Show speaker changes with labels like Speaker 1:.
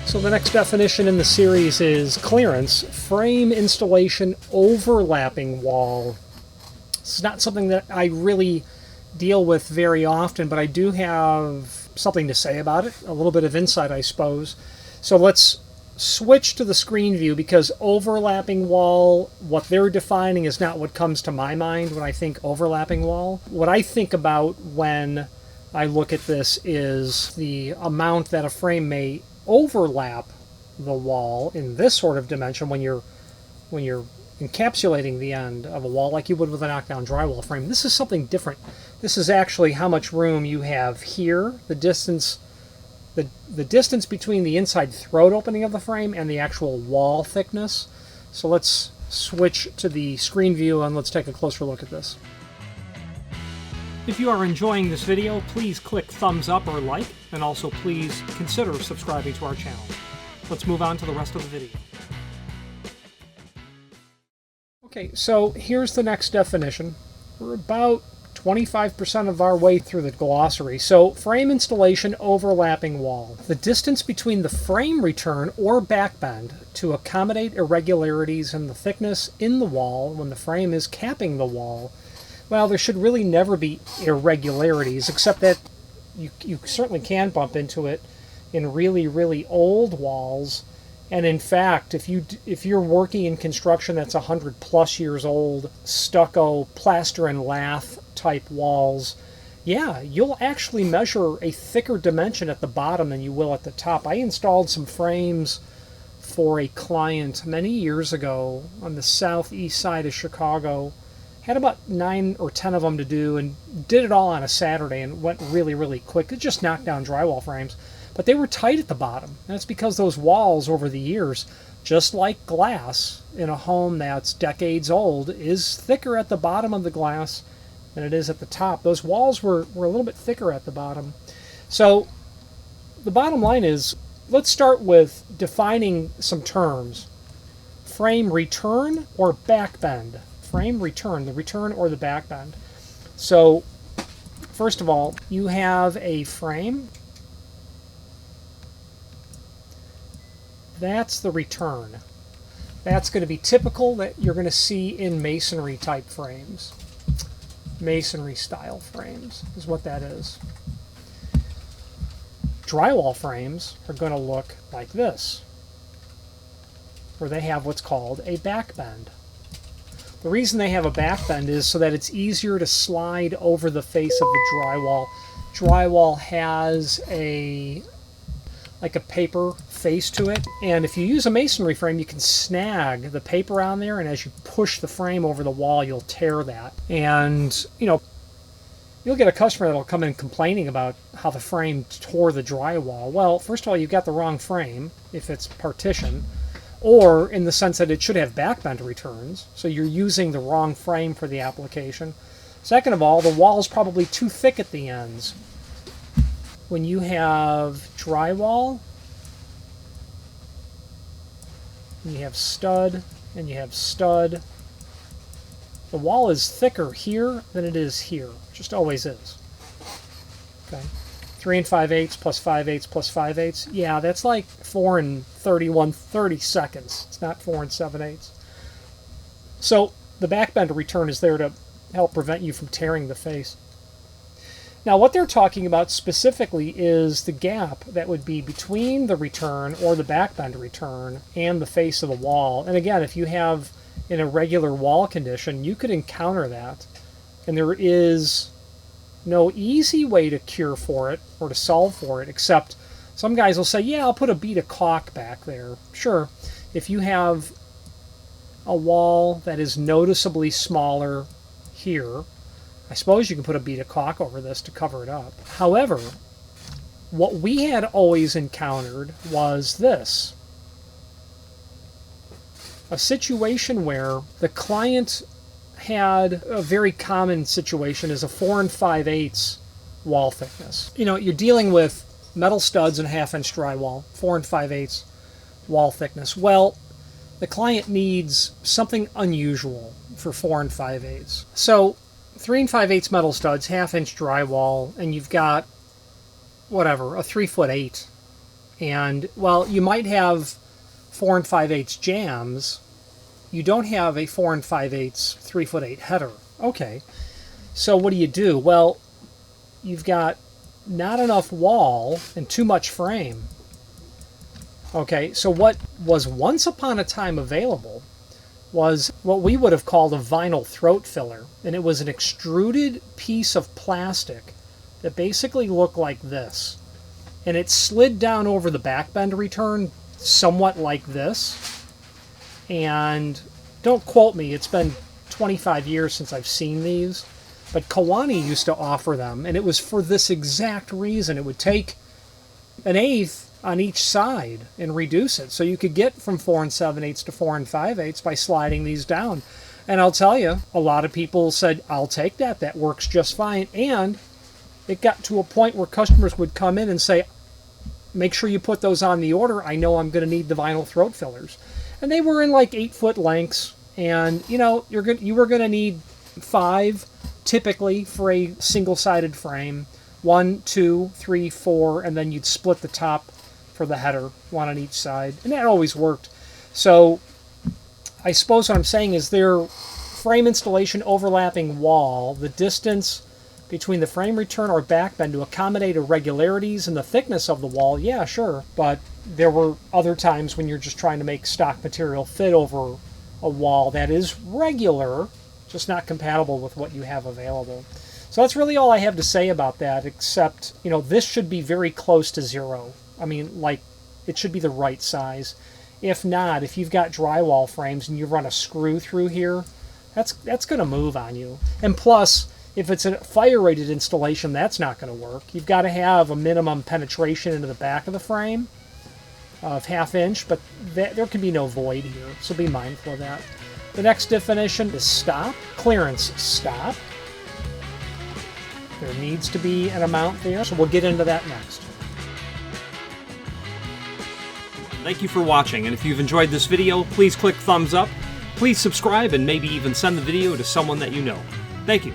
Speaker 1: So the next definition in the series is clearance, frame installation overlapping wall. It's not something that I really deal with very often, but I do have something to say about it, a little bit of insight, I suppose. So let's switch to the screen view, because overlapping wall, what they're defining is not what comes to my mind when I think overlapping wall. What I think about when I look at this is the amount that a frame may overlap the wall in this sort of dimension when you're encapsulating the end of a wall like you would with a knockdown drywall frame. This is something different. This is actually how much room you have here, the distance between the inside throat opening of the frame and the actual wall thickness. So let's switch to the screen view and let's take a closer look at this. If you are enjoying this video, please click thumbs up or like, and also please consider subscribing to our channel. Let's move on to the rest of the video. Okay, so here's the next definition. We're about 25% of our way through the glossary. So, frame installation overlapping wall. The distance between the frame return or back bend to accommodate irregularities in the thickness in the wall when the frame is capping the wall. Well, there should really never be irregularities, except that you certainly can bump into it in really, really old walls. And in fact, if you're working in construction that's 100+ years old, stucco, plaster and lath type walls, yeah, you'll actually measure a thicker dimension at the bottom than you will at the top. I installed some frames for a client many years ago on the southeast side of Chicago. Had about 9 or 10 of them to do, and did it all on a Saturday, and went really, really quick. It just knocked down drywall frames. But they were tight at the bottom. That's because those walls over the years, just like glass in a home that's decades old, is thicker at the bottom of the glass than it is at the top. Those walls were a little bit thicker at the bottom. So the bottom line is, let's start with defining some terms. Frame return or back bend. Frame return, the return or the back bend. So first of all, you have a frame. That's the return. That's going to be typical that you're going to see in masonry type frames. Masonry style frames is what that is. Drywall frames are going to look like this, where they have what's called a back bend. The reason they have a back bend is so that it's easier to slide over the face of the drywall. Drywall has like a paper face to it, and if you use a masonry frame, you can snag the paper on there, and as you push the frame over the wall, you'll tear that. And you'll get a customer that'll come in complaining about how the frame tore the drywall. Well, first of all, you've got the wrong frame if it's partition, or in the sense that it should have back bend returns, so you're using the wrong frame for the application. Second of all, the wall is probably too thick at the ends. When you have drywall, and you have stud, and you have stud, the wall is thicker here than it is here. It just always is. Okay, 3 5/8 plus 5/8 plus 5/8. Yeah, that's like 4 31/32. It's not 4 7/8. So the back bend return is there to help prevent you from tearing the face. Now what they're talking about specifically is the gap that would be between the return or the back bend return and the face of the wall. And again, if you have an irregular wall condition, you could encounter that. And there is no easy way to cure for it or to solve for it, except some guys will say, yeah, I'll put a bead of caulk back there. Sure, if you have a wall that is noticeably smaller here, I suppose you can put a bead of caulk over this to cover it up. However, what we had always encountered was this. A situation where the client had a very common situation is a 4 5/8 wall thickness. You're dealing with metal studs and 1/2-inch drywall, 4 5/8 wall thickness. Well, the client needs something unusual for 4 5/8. So 3 5/8 metal studs, 1/2-inch drywall, and you've got, whatever, a 3'8" And, well, you might have 4 5/8 jambs. You don't have a 4 5/8 3'8" header. Okay. So what do? Well, you've got not enough wall and too much frame. Okay, so what was once upon a time available was what we would have called a vinyl throat filler. And it was an extruded piece of plastic that basically looked like this. And it slid down over the back bend return somewhat like this. And don't quote me, it's been 25 years since I've seen these. But Kawani used to offer them, and it was for this exact reason. It would take 1/8 on each side and reduce it. So you could get from 4 7/8 to 4 5/8 by sliding these down. And I'll tell you, a lot of people said, I'll take that. That works just fine. And it got to a point where customers would come in and say, make sure you put those on the order. I know I'm going to need the vinyl throat fillers. And they were in like 8-foot lengths. And, you know, you were going to need 5 typically for a single-sided frame. 1, 2, 3, 4, and then you'd split the top for the header, 1 on each side. And that always worked. So I suppose what I'm saying is their frame installation overlapping wall, the distance between the frame return or back bend to accommodate irregularities in the thickness of the wall, yeah, sure. But there were other times when you're just trying to make stock material fit over a wall that is regular, just not compatible with what you have available. So that's really all I have to say about that, except, you know, this should be very close to 0. I mean, like, it should be the right size. If not, if you've got drywall frames and you run a screw through here, that's going to move on you. And plus, if it's a fire-rated installation, that's not going to work. You've got to have a minimum penetration into the back of the frame of 1/2 inch, but there can be no void here, so be mindful of that. The next definition is stop, clearance stop. There needs to be an amount there, so we'll get into that next.
Speaker 2: Thank you for watching, and if you've enjoyed this video, please click thumbs up, please subscribe, and maybe even send the video to someone that you know. Thank you.